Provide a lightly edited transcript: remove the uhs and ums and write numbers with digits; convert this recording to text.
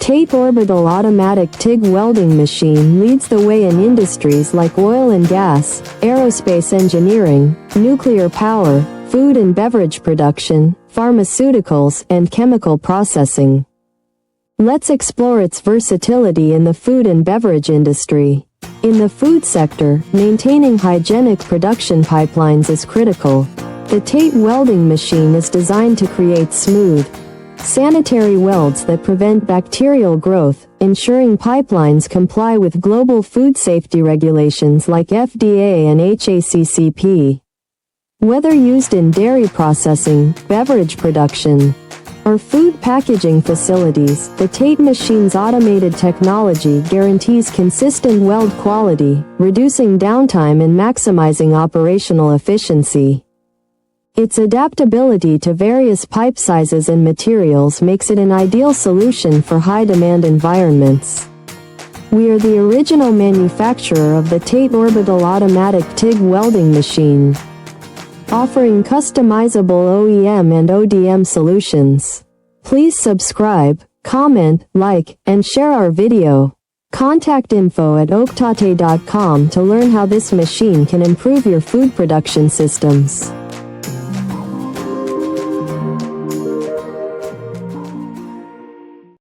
TATE Orbital Automatic TIG Welding Machine leads the way in industries like oil and gas, aerospace engineering, nuclear power, food and beverage production, pharmaceuticals, and chemical processing. Let's explore its versatility in the food and beverage industry. In the food sector, maintaining hygienic production pipelines is critical. The TATE welding machine is designed to create smooth, sanitary welds that prevent bacterial growth, ensuring pipelines comply with global food safety regulations like FDA and HACCP. Whether used in dairy processing, beverage production, or food packaging facilities, the TATE machine's automated technology guarantees consistent weld quality, reducing downtime and maximizing operational efficiency. Its adaptability to various pipe sizes and materials makes it an ideal solution for high-demand environments. We are the original manufacturer of the TATE Orbital Automatic TIG Welding Machine, offering customizable OEM and ODM solutions. Please subscribe, comment, like, and share our video. Contact info@oaktate.com to learn how this machine can improve your food production systems.